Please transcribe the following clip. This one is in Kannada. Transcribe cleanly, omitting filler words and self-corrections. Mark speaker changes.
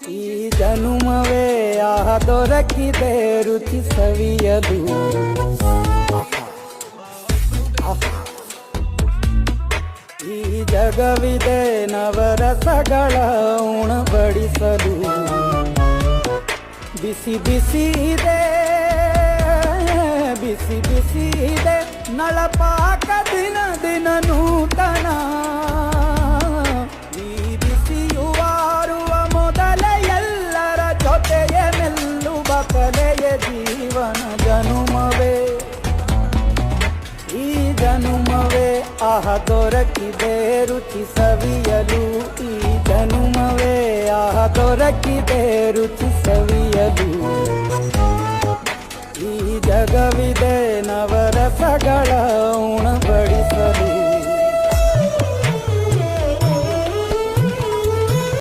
Speaker 1: ಈ ಜನುಮವೇ ಆಹ ದೊರಕಿದೆ ರುಚಿ ಸವಿಯಲು. ಈ ಜಗವಿದೆ ನವರಸಗಳ ಉಣಬಡಿಸಲು. ಬಿಸಿ ಬಿಸಿ ಇದೆ, ಬಿಸಿ ಬಿಸಿ ಇದೆ ನಳಪಾಕ ದಿನ ದಿನ ನೂತನ. ಈ ಬಿಸಿಯುವಾರುವ ಮೊದಲೇ ಎಲ್ಲರ ಜೊತೆಯ ನಿಲ್ಲುವ ಕಲೆಯ ಜೀವನ ಜನುಮವೇ. ಈ ಜನುಮವೇ ಆಹ ದೊರಕಿದೆ ರುಚಿ ಸವಿಯಲು. ಈ ಜನುಮವೇ ಆಹ ದೊರಕಿದೆ ರುಚಿ ಸವಿಯಲು. ಈ ಜಗವಿದೆ ನವರಸಗಳ ಉಣಬಡಿಸಲು.